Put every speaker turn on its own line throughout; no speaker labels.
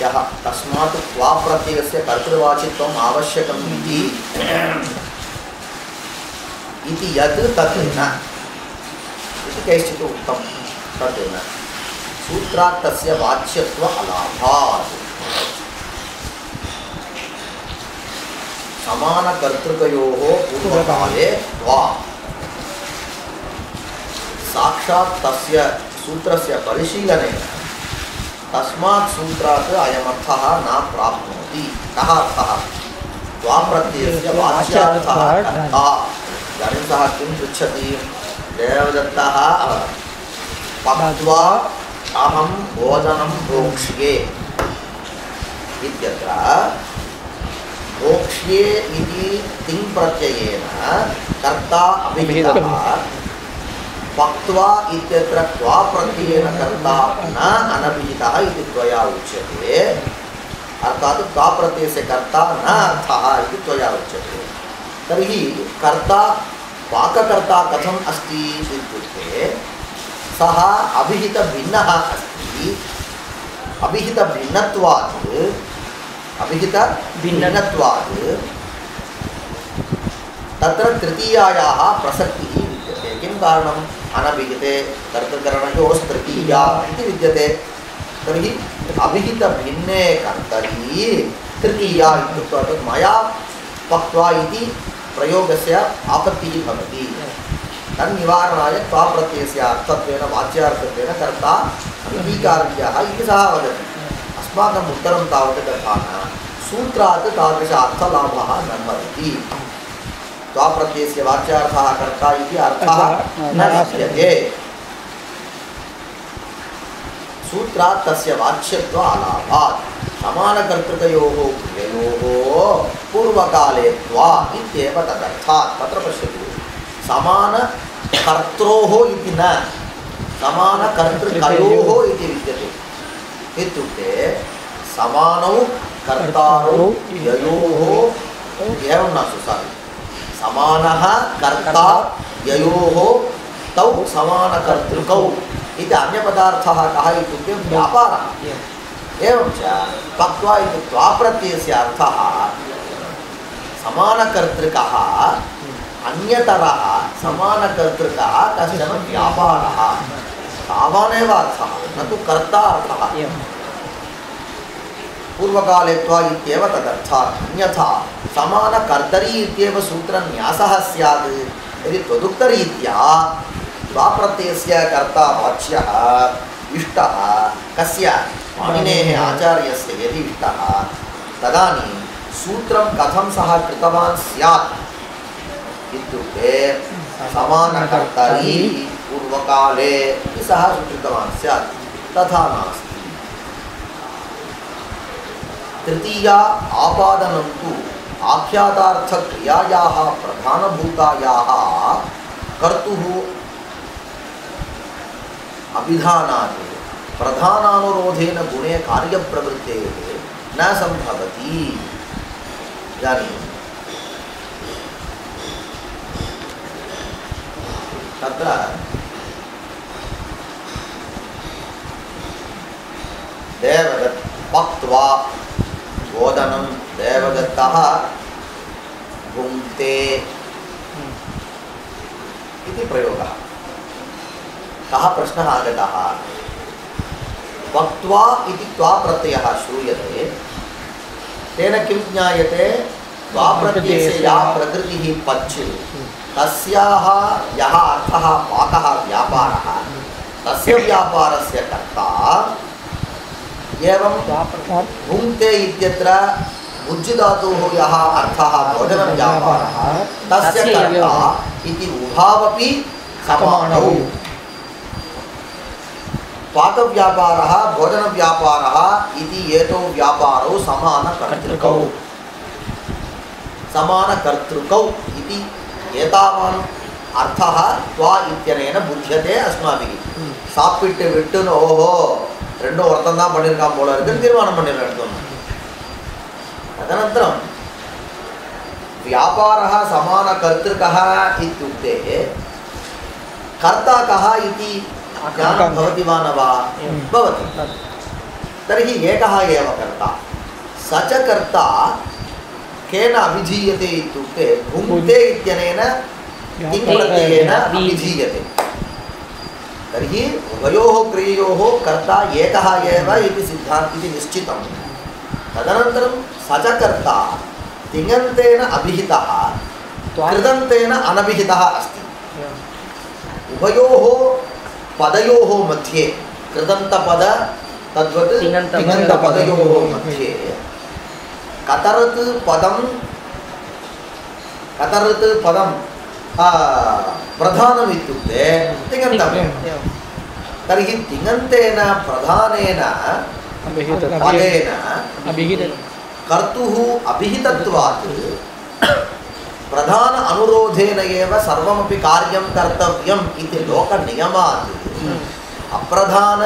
यः तस्मात् त्वा प्रत्ययस्य कर्तृवाचित्वम् आवश्यकम् इति यत् तत् न इति कैश्चित् उक्तं तत् न सूत्रात् तस्य वाच्यत्व अलाभात् समानकर्तृकयोः पूर्वकाले त्वा साक्षात् तस्य सूत्रस्य परिशीलनेन तस्मात् सूत्रात् अयमर्थः न प्राप्नोति। कः अर्थः? त्वा प्रत्ययस्य वाच्यार्थः कर्ता। इदानीं सः किं पृच्छति? देवदत्तः पक्त्वा अहं भोजनं भोक्ष्ये इत्यत्र भोक्ष्ये इति तिङ् प्रत्ययेन कर्ता अभिहितः, पक्त्वा इत्यत्र त्वा प्रत्ययेन कर्ता न अनभिहितः इति त्वया उच्यते। अर्थात् त्वा प्रत्ययस्य कर्ता न अर्थः इति त्वया उच्यते। तर्हि कर्ता पाककर्ता कथम् अस्ति इत्युक्ते सः अभिहितभिन्नः अस्ति। अभिहितभिन्नत्वात् तत्र तृतीयायाः प्रसक्तिः विद्यते। किं कारणम्? अनभिहिते कर्तृकरणयोस्तृतीया इति विद्यते। तर्हि अभिहितभिन्ने कर्तरि तृतीया इत्युक्त्वा तत् मया पक्त्वा इति प्रयोगस्य आपत्तिः भवति। तन्निवारणाय त्वा प्रत्ययस्य अर्थत्वेन वाच्यार्थत्वेन कर्ता अङ्गीकार्यः इति सः वदति। अस्माकम् उत्तरं तावत् तथा न, सूत्रात् तादृश अर्थलाभः न भवति। त्वा प्रत्ययस्य वाच्यार्थः कर्ता इति अर्थः न विद्यते। सूत्रात् तस्य वाच्यत्व अलाभात् समानकर्तृकयोः क्रिययोः पूर्वकाले त्वा इत्येव तदर्थात्। तत्र पश्यतु, समानकर्त्रोः इति न, समानकर्तृकयोः इति विद्यते। इत्युक्ते समानौ कर्तारौ ययोः एवं न सुसारि, समानः कर्ता ययोः तौ समानकर्तृकौ इति अन्यपदार्थः कः इत्युक्ते व्यापारः। एवं च पक्त्वा इति त्वा प्रत्ययस्य अर्थः समानकर्तृकः अन्यतरः समानकर्तृकः कश्चन व्यापारः, तावानेव अर्थः, न तु कर्ता अर्थः। पूर्वकाले त्वा इत्येव तदर्थात्। अन्यथा समानकर्तरी इत्येव सूत्रन्यासः स्यात्। यदि त्वदुक्तरीत्या त्वा प्रत्ययस्य कर्ता वाच्यः इष्टः कस्य? पाणिनेः आचार्यस्य यदि इष्टः, तदानीं सूत्रं कथं सः कृतवान् स्यात् इत्युक्ते समानकर्तरी पूर्वकाले सः सूचितवान् स्यात्। तथा नास्ति। तृतीया आपादनं तु आख्यातार्थक्रियायाः प्रधानभूतायाः कर्तुः अभिधानात् प्रधानानुरोधेन गुणे कार्यप्रवृत्तेः न सम्भवति। इदानीं तत्र देवदत्त पक्त्वा बोधनं देवदत्तः भुङ्क्ते इति प्रयोगः। कः प्रश्नः आगतः? पक्त्वा इति त्वा प्रत्ययः श्रूयते, तेन किं ज्ञायते? त्वा प्रत्ययस्य या प्रकृतिः पच्, तस्याः यः अर्थः पाकः व्यापारः, तस्य व्यापारस्य कर्ता। एवं भुङ्क्ते इत्यत्र भुज्यधातोः यः अर्थः भोजनव्यापारः, तस्य कर्ता इति उभावपि समानौ। पाकव्यापारः भोजनव्यापारः इति एतौ व्यापारौ समानकर्तृकौ इति एतावान् अर्थः त्वा इत्यनेन बुध्यते अस्माभिः। சாப்பிட்டு விட்டுன்னு ஓஹோ ரெண்டும் ஒருத்தன் தான் பண்ணியிருக்கான் போல இருக்குன்னு தீர்மானம் பண்ணிடுறோம். ததனந்தரம் व्यापारः समानकर्तृकः इत्युक्ते कर्ता कः इति ज्ञानं भवति वा न वा? भवति। तर्हि एकः एव कर्ता। स च कर्ता केन अभिधीयते इत्युक्ते भुङ्क्ते इत्यनेन तिङ्प्रत्ययेन अभिधीयते। तर्हि उभयोः क्रिययोः कर्ता एकः एव इति सिद्धान्तिः निश्चितं। तदनन्तरं स च कर्ता तिङन्तेन अभिहितः कृदन्तेन अनभिहितः अस्ति। उभयोः पदयोः मध्ये कृदन्तपद तद्वत् तिङन्तपदयोः मध्ये कतरत् पदं प्रधानम् इत्युक्ते तिङन्तमेव। तर्हि तिङन्तेन प्रधानेन पदेन कर्तुः अभिहितत्वात् प्रधान अनुरोधेन एव सर्वमपि कार्यं कर्तव्यम् इति लोकनियमात् अप्रधान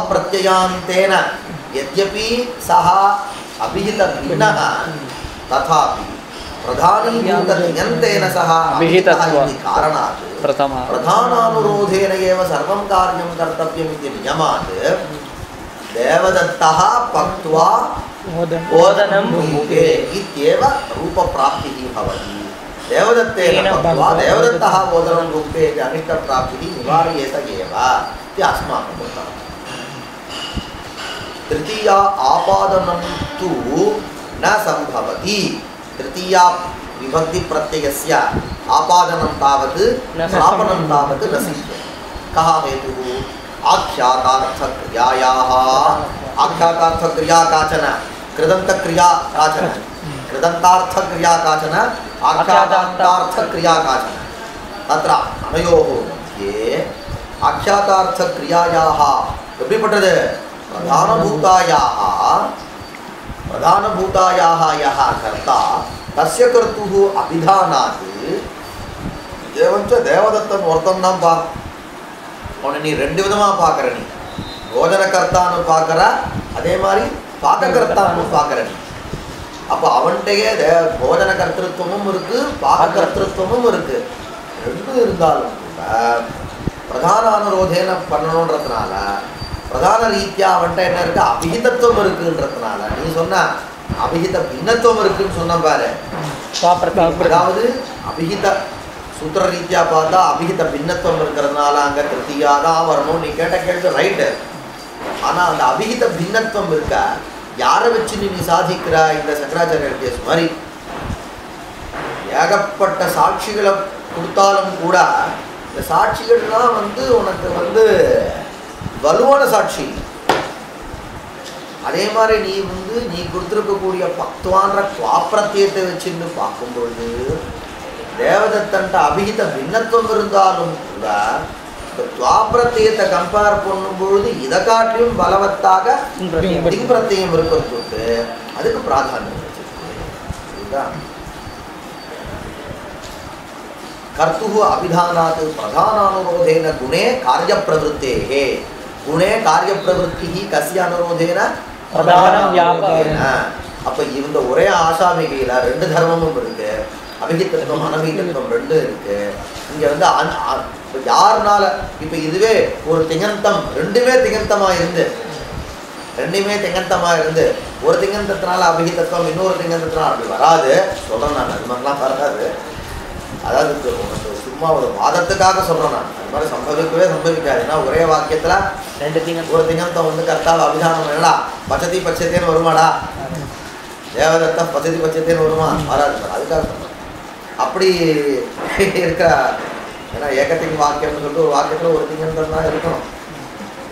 प्रत्ययान्तेन यद्यपि सः अभिहितभिन्नः तथापि प्रधानीभूततिङन्तेन सह अभिहितः इति कारणात् प्रधानानुरोधेन एव सर्वं कार्यं कर्तव्यम् इति नियमात् देवदत्तः पक्त्वा ओदनं भुङ्क्ते इत्येव रूपप्राप्तिः भवति। देवदत्तेन पक्त्वा देवदत्तः ओदनं भुङ्क्ते इति अनिष्टप्राप्तिः निवार्येत एव इति अस्माकं मतः। तृतीया आपादनं तु न सम्भवति। तृतीया विभक्तिप्रत्ययस्य आपादनं तावत् स्थापनं तावत् न सिद्ध्यति। कः हेतुः? आख्यातार्थक्रियायाः आख्यातार्थक्रिया काचन कृदन्तक्रिया काचन कृदन्तार्थक्रिया काचन आख्यातार्थक्रिया काचन। तत्र अनयोः मध्ये आख्यातार्थक्रियायाः एप्पडी पठ्यते? प्रधानभूतायाः यः कर्ता तस्य कर्तुः अभिधानात् एवञ्च देवदत्तन ஒருத்தன் தான் பா. அவனை நீ ரெண்டு விதமாக பார்க்குற. நீ போஜனகர்த்தான்னு பார்க்குற, அதே மாதிரி பாக்ககர்த்தான்னு பார்க்குற. நீ அப்போ அவன்கிட்டயே போஜன கர்த்திருவமும் இருக்குது, பாக கர்த்திருவமும் இருக்குது. ரெண்டும் இருந்தாலும் கூட பிரதான அனுரோதேன பண்ணணுன்றதுனால பிரதான ரீதியாக அவன்கிட்ட என்ன இருக்குது? அபிஹிதத்துவம் இருக்குன்றதுனால நீ சொன்ன அபிஹித பின்னத்துவம் இருக்குன்னு சொன்ன பாரு. அதாவது அபிஹித சூத்திர ரீதியாக பார்த்தா அபிஹித பின்னத்துவம் இருக்கிறதுனால அங்கே திருப்தியாக தான் வரணும். நீ கேட்ட கேள்வி ரைட்டு. ஆனால் அந்த அபிஹித பின்னத்துவம் இருக்க யாரை வச்சு நீ சாதிக்கிற? இந்த சங்கராச்சாரிய கேஸ் மாதிரி ஏகப்பட்ட சாட்சிகளை கொடுத்தாலும் கூட இந்த சாட்சிகள்லாம் உனக்கு வலுவான சாட்சி. அதே மாதிரி நீ கொடுத்துருக்கக்கூடிய பக்துவான்ற துவாப்பிரத்தியத்தை வச்சுன்னு பார்க்கும்பொழுது தேவதத்தன்ட்ட அபிஹித பின்னத்துவம் இருந்தாலும் கூட இந்த துவாப்பிரத்தியத்தை கம்பேர் பண்ணும்பொழுது இதை காட்டிலும் பலவத்தாக திங்பிரத்தியம் இருக்கிறதுக்கு அதுக்கு பிராதானியம் வச்சிருக்கு. இதுதான் कर्तुः अभिधानात् प्रधानानुरोधेन गुणे कार्यप्रवृत्तेः. गुणे कार्यप्रवृत्तिः कस्य अनुरोधेन? प्रधानव्यापारेण. அப்போ இந்த ஒரே ஆசாமிகையில் ரெண்டு தர்மமும் இருக்கு. அபிஹிதத்துவம் அனபிஹிதத்துவம் ரெண்டு இருக்கு. இங்கே யாருனால இப்போ இதுவே ஒரு திங்கந்தம் ரெண்டுமே திங்கந்தமாக இருந்து ஒரு திங்கந்தத்தினால அபிஹிதத்துவம் இன்னொரு திங்கந்தத்தினால அப்படி வராது சொல்கிறேன் நான். அது மாதிரிலாம் வராது. அதாவது சும்மா ஒரு வாதத்துக்காக சொல்கிறேன் நான். அது மாதிரி சம்பவிக்காது. ஏன்னா ஒரே வாக்கியத்தில் ஒரு திங்கந்தம் கர்த்தாவை அபிதானம் என்னடா பச்சதி பட்சத்தேன்னு வருமாடா? தேவதத்தம் பச்சதி பட்சத்தேன்னு வருமா? வராது. அதுக்காக சொல்கிறேன். அப்படி இருக்கிற ஏன்னா ஏகத்தின் வாக்கியம்னு சொல்லிட்டு ஒரு வாக்கியத்தில் ஒரு திங்கந்தம் தான் இருக்கணும்.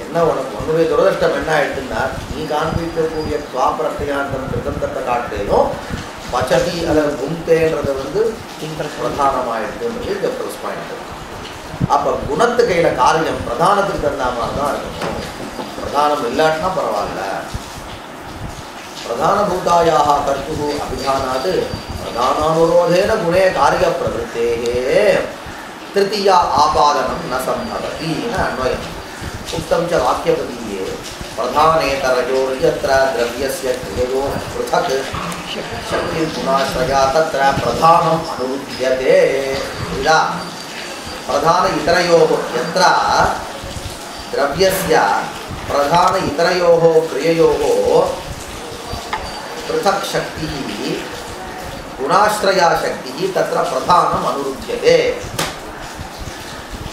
என்ன உனக்கு ஒன்றுமே துரதிருஷ்டம் என்ன ஆயிடுச்சுன்னா நீ காண்பிக்கக்கூடிய சுவாப்பிரத்தியாந்தம் கிருதந்தத்தை காட்டிலும் பச்சதி அல்லது குந்தேன்றது பிரதானமாயிடுதுன்றது இந்த ப்ளஸ் பாயிண்ட். அப்போ குணத்து கையில் காரியம் பிரதானத்துக்கு தகுந்த மாதிரி தான் இருக்கணும். பிரதானம் இல்லாட்டினா பரவாயில்ல. பிரதானபூதாயாக கர்த்துः அபிதானாத் பிரதானானுரோதேன குணே காரிய பிரவருத்தேः திருத்தீயா ஆபாதனம் ந சம்பவதி அன்வயம். உக்தம் ச வாக்கியபதியே प्रधानेतरयोर्यत्र द्रव्यस्य क्रिययोः पृथक् शक्तिर्गुणाश्रया तत्र प्रधानम् अनुरुध्यते। इदा प्रधान इतरयोः यत्र द्रव्यस्य प्रधान इतरयोः क्रिययोः पृथक् शक्तिः गुणाश्रया शक्तिः तत्र प्रधानम् अनुरुध्यते।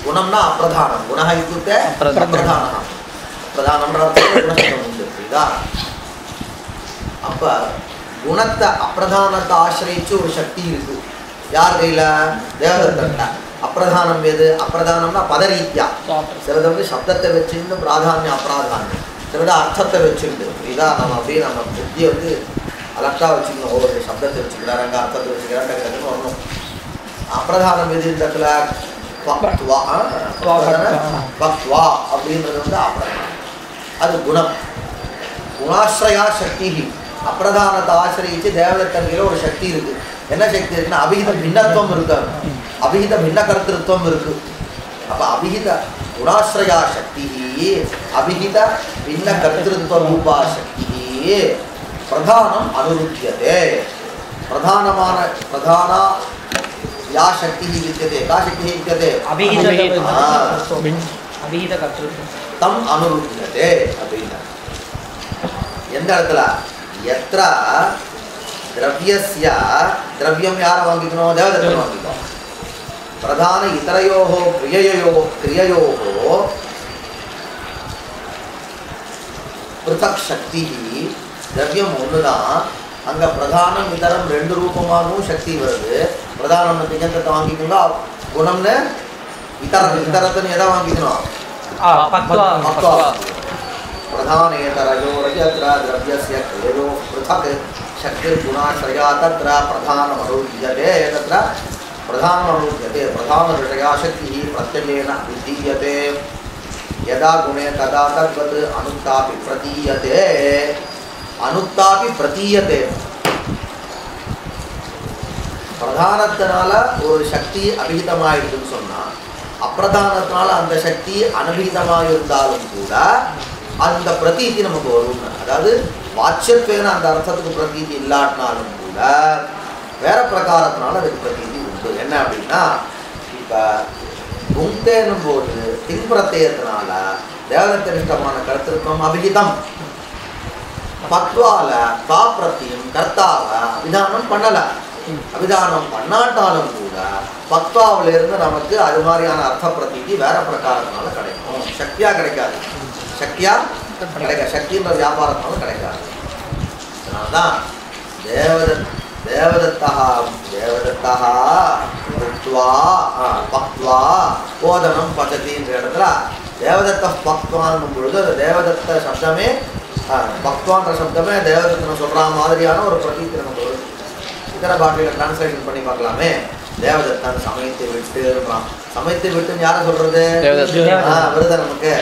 गुणं न अप्रधानं, गुणः इत्युक्ते अप्रधानः, प्रधानं गुणः। அப்போ குணத்தை அப்பிரதானத்தை ஆசிரியிச்சு ஒரு சக்தி இருக்கு. யார் கையில்? தேவதத்தன்ட்ட. அப்பிரதானம் எது? அப்பிரதானம்னா பதரீத்தியா. சிலது வந்து சப்தத்தை வச்சுருந்து பிராதானியம் அப்பிராதானியம், சிலது அர்த்தத்தை வச்சுருந்து. இதான் நம்ம அப்படியே நம்ம புத்தியை வந்து அலர்ட்டாக வச்சுக்கணும். ஒவ்வொரு சப்தத்தை வச்சுக்கிறார், அங்கே அர்த்தத்தை வச்சுக்கிறார், டக்குன்னு வரணும். அப்பிரதானம் எது இந்த இடத்துல? பக்த்வா அப்படின்றது வந்து அப்பிரதானம், அது குணம். குணாஸ்ரயா சக்தி, அப்பிரதானத்தை ஆசிரியிச்சு தேவதத்தன்கையில் ஒரு சக்தி இருக்குது. என்ன சக்தி இருக்குன்னா அபிஹித பின்னத்துவம் இருக்காது, அபிஹித பின்ன கர்த்திருவம் இருக்கு. அப்போ அபிஹித குணாஸ்ரயா சக்தி அபிஹித பின்ன கர்த்திருவ ரூபா சக்தி பிரதானம் அனுருத்தியதே. பிரதானமான பிரதானா या शक्ति विद्यते, का शक्ति विद्यते? अभिहित कर्तृत्वं तम अनुरुध्यते. அப்படினா எந்த இடத்துல? यत्र द्रव्यस्य, द्रव्यं யார வாங்கிக்கணும்? தேவதத்தன் வாங்கிக்கணும். பிரதான இதரயோः क्रिययोः पृथक् शक्ति, द्रव्யம் ஒண்ணுதான், அங்கே பிரதானம் இதரம் ரெண்டு ரூபமாகவும் சக்தி வருது. பிரதானம்னு திங்கத்தை வாங்கிக்கோங்க, குணம்னு இதரத்துன்னு எதை வாங்கிக்கணும்? பிரதானேதரயோரயத்ர द्रव्यस्य क्रिययोः पृथक् शक्तिर्गुणाश्रया तत्र प्रधानम् अनुरुध्यते. तत्र प्रधानम् अनुरुध्यते. प्रधानविषया शक्तिः प्रत्ययेन विधीयते. यदा गुणे तदा तद्वत् अनुक्तापि प्रतीयते. अनुक्तापि प्रतीयते. பிரதானத்தினால ஒரு சக்தி அபிஹிதமாயிருக்குன்னு சொன்னால், அப்பிரதானத்தினால அந்த சக்தி அனபிஹிதமாக இருந்தாலும் கூட அந்த பிரதீதி நமக்கு வரும். அதாவது வாட்சத்வேன அந்த அர்த்தத்துக்கு பிரதீதி இல்லாட்டினாலும் கூட வேற பிரகாரத்தினால அதுக்கு பிரதீதி உண்டு. என்ன அப்படின்னா, இப்போ குங்தேனும் போது திங் பிரத்யத்தினால தேவதத்தனிஷ்டமான கருத்திருக்கம் அபிஹிதம். பத்வால கா பிரத்தியம் கர்த்தாவை அபிதானம் பண்ணலை. அபிதானம் பண்ணாட்டாலும் கூட பத்வாவிலிருந்து நமக்கு அது மாதிரியான அர்த்த பிரதீதி வேற பிரகாரத்தினால கிடைக்கும். சக்தியா கிடைக்காது, சக்தியா கிடைக்காது, சக்தின்ற வியாபாரத்தினால கிடைக்காது. அதனால்தான் தேவதத்தா பக்த்வா போதனம் பச்சதின்ற இடத்துல தேவதத்த பக்வான்னும் பொழுது அந்த தேவதத்த சப்தமே பக்வான்ற சப்தமே தேவதத்தனை சொல்ற மாதிரியான ஒரு பிரதீதி நமக்கு வருது. இதர பாட்டில டிரான்ஸ்லேஷன் பண்ணி பார்க்கலாமே. தேவதத்தன் சமயத்தை விட்டு இருக்கலாம். சமயத்தை விட்டுன்னு யாரை சொல்றது? வருது நமக்கு.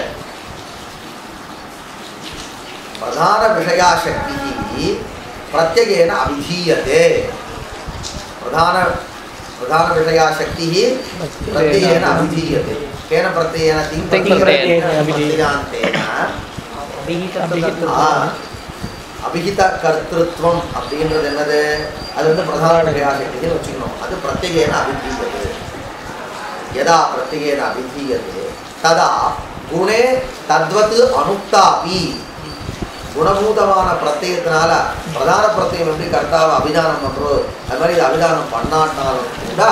பிரதான விஷயா சக்தி பிரத்யேகேன அபிதீயதே. பிரதான விஷயா சக்தி பிரத்யேகேன அபிதீயதே. கேன பிரத்யேகேன அபிஹித கர்த்திருவம் அப்படின்றது என்னது? அது வந்து பிரதான விஷயா சக்தின்னு வச்சுக்கணும். அது பிரத்யேகேன அபிதீயதே. யதா பிரத்யேகேன அபிதீயதே ததா குணே தத்வத் அனுக்தாபி. குணபூதமான பிரத்யத்தினால பிரதான பிரத்யம் எப்படி கர்த்தாவை அபிதானம் பண்ணுறோம், அது மாதிரி இது அபிதானம் பண்ணாட்டாலும் கூட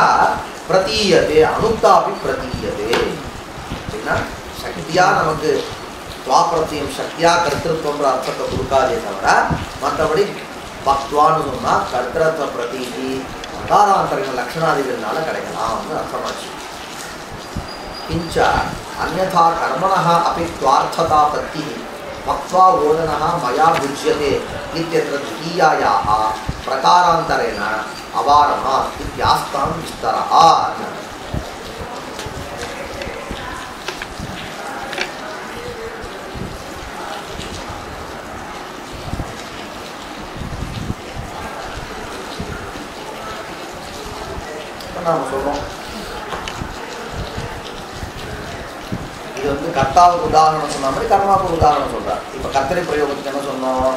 பிரதீயதே, அனுக்தாபி பிரதீயதே. அப்படின்னா சக்தியா நமக்கு துவாப்பிரத்தியம் சக்தியா கர்த்திருவம்ன்ற அர்த்தத்தை கொடுக்காதே தவிர மற்றபடி பக்துவான்னு சொன்னால் கர்த்திரத்துவ பிரதீதி அகாராந்தரங்கள் லக்ஷணாதிகள்னால கிடைக்கலாம் அர்த்தமாச்சு. கிஞ்ச அந்யதா கர்மணः अपि त्वार्थता पत्ति पक्त्वा ओदनः मया भुज्यते इत्यत्र द्वितीयायाः प्रकारान्तरेण अवारणात् इत्यास्तां विस्तरः. நாம் சொல்கிறோம் இது வந்து கர்த்தாவுக்கு உதாரணம் சொன்ன மாதிரி கர்மாவுக்கு உதாரணம் சொல்றார். இப்போ கர்த்தரி பிரயோகத்துக்கு என்ன சொன்னோம்?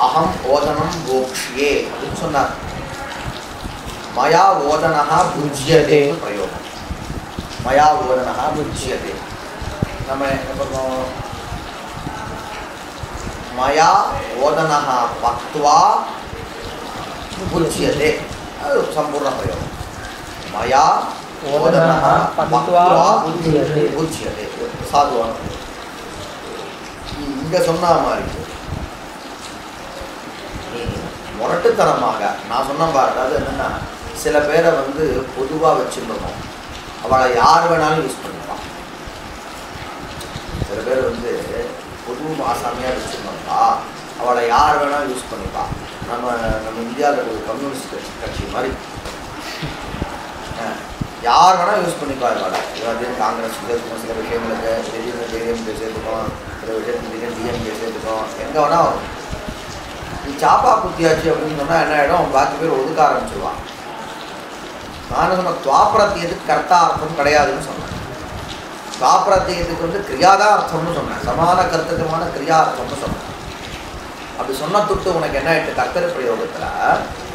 அகம் ஓதனம் போக்ஷ்யே அப்படின்னு சொன்னார். மயா ஓதனஹா புஜ்யதே பிரயோகம். மயா ஓதனஹா புஜ்யதே. நம்ம என்ன பண்ணோம்? மயா ஓதனஹா பக்த்வா புஜ்யதே. அது சம்பூர்ண பிரயோகம். மயா ஓதனஹா பக்த்வா புஜ்யதே. சாதுவான இங்க சொன்ன மாதிரி முரட்டுத்தனமாக நான் சொன்ன பாரு. அதாவது என்னன்னா, சில பேரை வந்து பொதுவாக வச்சுருக்கோம், அவளை யார் வேணாலும் யூஸ் பண்ணிப்பான். சில பேர் வந்து பொது ஆசாமியாக வச்சுருந்தோம்ப்பா, அவளை யார் வேணாலும் யூஸ் பண்ணிப்பான். நம்ம இந்தியாவில் ஒரு கம்யூனிஸ்ட் கட்சி மாதிரி யார் வேணால் யூஸ் பண்ணிப்பா. இவளை இவன் காங்கிரஸ் சில விஷயங்களுக்கு திடீர்னு டிஎம்கே சேர்த்துக்கோம், சில விஷயத்துக்கு திடீர்னு டிஎம்கே சேர்த்துக்கோம், எங்கே வேணால் வரும். நீ சாப்பா குத்தியாச்சு அப்படின்னு சொன்னால் என்ன ஆகிடும்? பாக்கி பேர் ஒதுக்க ஆரம்பிச்சிருவான். நான் சொன்ன துவாப்பிரத்தியத்துக்கு கர்த்தா அர்த்தம் கிடையாதுன்னு சொன்னேன். துவாப்பிரத்தியத்துக்கு வந்து கிரியாதான் அர்த்தம்னு சொன்னேன். சமான கர்த்தகமான கிரியா அர்த்தம்னு சொன்னேன். அப்படி சொன்ன துட்டு உனக்கு என்ன ஆயிட்டு? கர்த்தர் பிரயோகத்தில்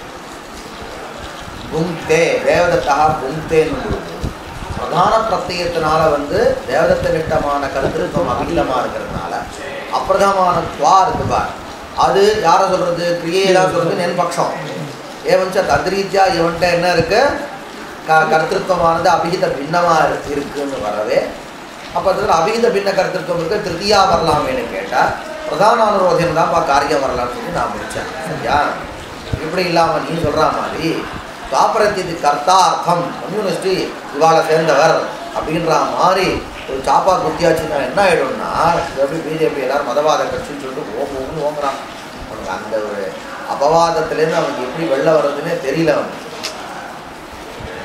புங்தே தேவதத்தா புங்தேன்னு பொழுது பிரதான பிரத்தியத்தினால வந்து தேவதத்த நிட்டமான கருத்திருத்தம் அகிலமாக இருக்கிறதுனால அப்பிரதமான துவா இருக்கு பார். அது யாரை சொல்கிறது? கிரியையெல்லாம் சொல்கிறது என் பட்சம். ஏவஞ்ச தத்ரீத்யா இவன்ட்ட என்ன இருக்குது? கர்த்திருவமானது அபிஹித பின்னமாக இருக்குன்னு வரவே. அப்போ அதில் அபிஹித பின்ன கர்த்திருவம் இருக்குது. திருத்தியா வரலாமேன்னு கேட்டால் பிரதான அனுரோதம் தான்ப்பா காரியம் வரலான்னு சொல்லி நான் முடித்தேன். சரியா? இப்படி இல்லாமல் நீ சொல்கிற மாதிரி தாப்பரத்தியது கர்த்தா அர்த்தம் கம்யூனிஸ்ட்டு இவாளை சேர்ந்தவர் அப்படின்ற மாதிரி ஒரு சாப்பா குத்தியாச்சுன்னா என்ன ஆகிடும்னா, எப்படி பிஜேபி எல்லாரும் மதவாத கட்சின்னு சொல்லிட்டு ஓங்குன்னு ஓங்குறான். அவனுக்கு அந்த ஒரு அபவாதத்துலேருந்து அவனுக்கு எப்படி வெளில வர்றதுன்னே தெரியல. அவனுக்கு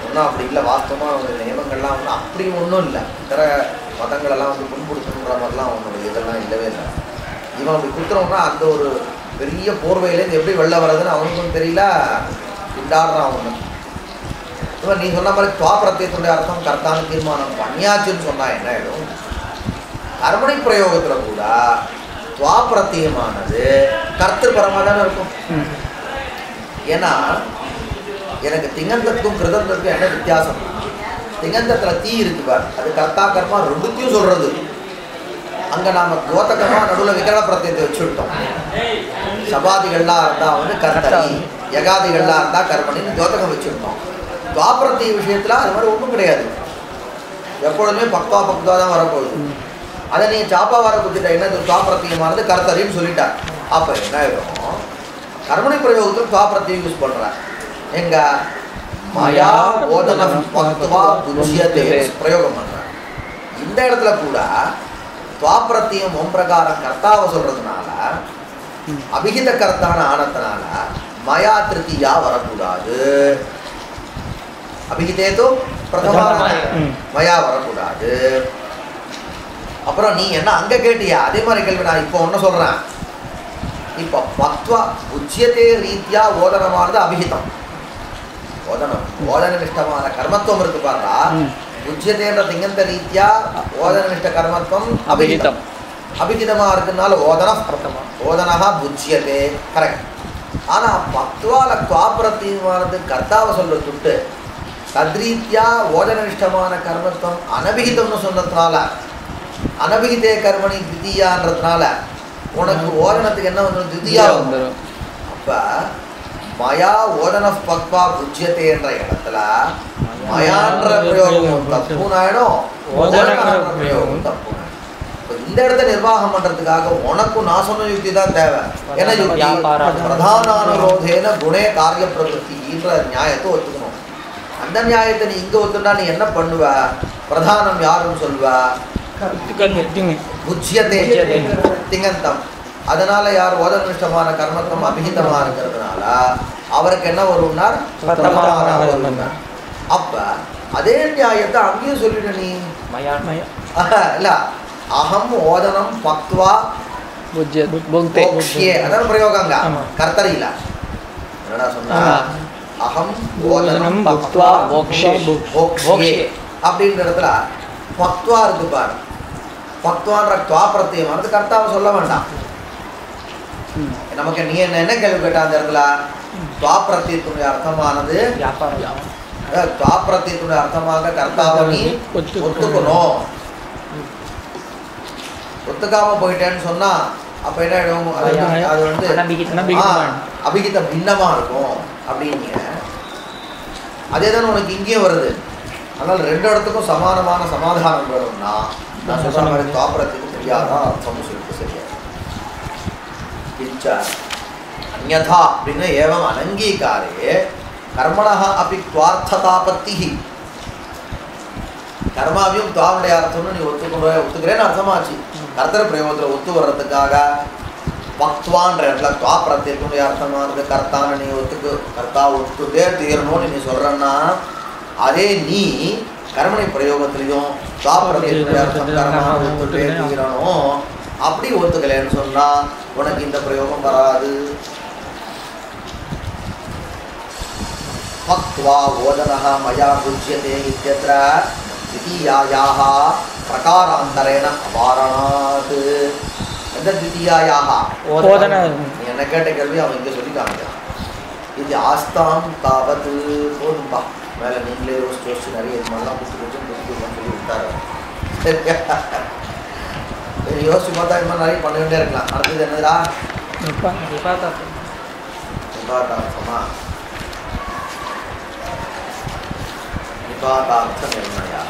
ஒன்றும் அப்படி இல்லை. வாஸ்தவமாக அவங்க நியமங்கள்லாம் வந்து அப்படி ஒன்றும் இல்லை. இத்தர மதங்களெல்லாம் வந்து புண்படுத்தணுன்ற மாதிரிலாம் அவனுடைய இதெல்லாம் இல்லவே இல்லை. இவன் அப்படி கொடுத்துறோம்னா அந்த ஒரு பெரிய போர்வையிலேருந்து எப்படி வெளில வர்றதுன்னு அவனுக்கும் தெரியல. திண்டாடுறான் அவனு. இவன் நீ சொன்ன மாதிரி துவாப்பிரத்தியத்துடைய அர்த்தம் கர்த்தான தீர்மானம் பண்ணியாச்சுன்னு சொன்னால் என்ன ஆகிடும்? கர்மணி பிரயோகத்தில் கூட துவாப்பிரத்தியமானது கர்த்திருபரமாக தானே இருக்கும். ஏன்னா எனக்கு திங்கந்தத்துக்கும் கிருதந்தத்துக்கும் என்ன வித்தியாசம்? திங்கந்தத்தில் தீ இருக்கு பார், அது கர்த்தா கர்மா ரெண்டுத்தையும் சொல்கிறது. அங்கே நாம் கோத்தகமாக நடுவில் விகரண பிரத்தியத்தை வச்சுவிட்டோம். சபாதிகள்லாம் இருந்தால் வந்து கர்த்தரி, யகாதிகள்லாம் இருந்தால் கர்மணின்னு ஜோதகம் வச்சுருந்தோம். துவாப்பிரத்திய விஷயத்தில் அது மாதிரி ஒன்றும் கிடையாது. எப்பொழுதுமே பக்வா தான் வரப்போகுது. அதை நீ சாப்பா வர கொடுத்துட்டா என்ன? துவாப்பிரத்தியமானது கர்த்தரின்னு சொல்லிட்டார். அப்போ என்ன ஆகிடும்? கர்மணி பிரயோகத்தில் துவாப்பிரத்தியம் யூஸ் பண்ணுறார். எங்க மயா ஓதனம் பக்வா புஜ்யதே பிரயோகம் பண்ணுறார். இந்த இடத்துல கூட துவாப்பிரத்தியம் ஓம் பிரகாரம் கர்த்தாவை சொல்கிறதுனால அபிஹித கர்த்தான ஆனத்தினால மயா திருத்தியா வரக்கூடாது. அபிஹிதேதோ பிரதமான மயா வரக்கூடாது. அப்புறம் நீ என்ன அங்கே கேட்டியா? அதே மாதிரி கேள்வி நான் இப்போ ஒன்று சொல்கிறேன். இப்போ பக்வா புஜ்யதே ரீதியா ஓதனமானது அபிஹிதம். ஓதனம் ஓதன நிஷ்டமான கர்மத்துவம் இருக்கு பாருடா. புஜ்யதேன்ற திங்கந்த ரீதியா ஓதன நிஷ்ட கர்மத்துவம் அபிஹிதம். அபிஹிதமாக இருக்குனால ஓதனஹா புஜ்யதே கரெக்ட். ஆனால் பக்வால துவாப்பிரத்தியமானது கர்த்தாவை சொல்ல துட்டு தத்ரீத்யா ஓதனிஷ்டமான கர்மத்துவம் அனபிகிதம்னு சொன்னதுனால அனபிகிதே கர்மணி திதியான்றதுனால உனக்கு ஓதனத்துக்கு என்ன வந்து திதியா வந்துடும். அப்போ மயா ஓதன பக்வா புஜ்யதே என்ற இடத்துல மயான்ற பிரயோகம் தப்புனாயிடும், ஓதன பிரயோகம் தப்பு. இந்த இடத்த நிர்வாகம் பண்றதுக்காக உனக்கும் நான் சொன்ன யுக்தி தான் தேவை. என்ன யுக்தி? பிரதானானுரோதேன குணே காரிய பிரவருத்தின்ற நியாயத்தை ஒத்துக்கணும். அந்த நியாயத்தை நீ இங்க ஒத்துட்டா நீ என்ன பண்ணுவ? பிரதானம் யாருன்னு சொல்லுவ? புஜ்யதே திங்கந்தம். அதனால யார் ஓதனிஷ்டமான கர்மத்தம் அபிஹிதமா இருக்கிறதுனால அவருக்கு என்ன வரும்னா வரும்னா. அப்ப அதே நியாயத்தை அங்கேயும் சொல்லிடு நீ. இல்ல அகம் ஓதனம் பக்வா அதான் பிரயோகங்க கர்த்தரியில என்னடா சொன்னா? அகம் ஓதனம் பக்வா அப்படின்ற இடத்துல பக்துவா இருக்கு பாரு. பக்துவான்ற துவா பிரத்தியம் அது கர்த்தாவை சொல்ல வேண்டாம். நமக்கு நீ என்ன கேள்வி கேட்டா அந்த இடத்துல துவா பிரத்தியத்துடைய அர்த்தமானது துவா பிரத்தியத்துடைய அர்த்தமாக கர்த்தாவை நீ ஒத்துக்கணும். ஒத்துக்காம போயிட்டேன்னு சொன்னா அப்ப என்ன ஆயிடும்? அது வந்து அபிகித பின்னமா இருக்கும் அப்படின்னு. அதே தான் உனக்கு இங்கேயும் வருது. அதனால ரெண்டு இடத்துக்கும் சமானமான சமாதானம் வேணும்னா நான் சொல்ற மாதிரி துவாபரத்துக்கு தெரியாதான் அர்த்தம் சொல்லிட்டு சரியா. அந்யதா அப்படின்னு ஏவம் அனங்கீகாரே கர்மணः अपि त्वार्थतापत्तिः. கர்மாவையும் துவாவுடைய அர்த்தம்னு நீ ஒத்துக்கிறேன்னு அர்த்தமாச்சு. கர்த்தர பிரயோகத்தில் ஒத்து வர்றதுக்காக பக்துவான்ற இடத்துல துவா பிரத்தியத்துடைய அர்த்தமானது கர்த்தான்னு நீ கர்த்தா ஒத்துதே தீரணும்னு நீ சொல்றன்னா அதே நீ கர்மணி பிரயோகத்திலையும் துவா பிரத்தியத்துடைய அர்த்தம் கர்மா ஒத்துதே தீரணும் அப்படி ஒத்துக்கலைன்னு சொன்னா உனக்கு இந்த பிரயோகம் வராது. பக்த்வா ஓதனஹ மயா புஜ்யதே இத்யத்ர த்விதீயாயாஹ பிரகாராந்தரேண அவாரணாத். எந்த த்விதீயாயாஹ? ஓதன. நீ என்ன கேட்ட கேள்வி அவன் இங்கே சொல்லி காமிக்கிறான். இது ஆஸ்தாம் தாவத் போதும்பா. மேலே நீங்களே யோசிச்சு நிறைய இது மாதிரிலாம் புதுசு சொல்லி விட்டாரு. யோசிச்சு பார்த்தா இது மாதிரி நிறைய பண்ணிக்கிட்டே இருக்கலாம். அடுத்தது என்னதுடா? நிபாதார்த்தமா? நிபாதார்த்த நிர்ணயா.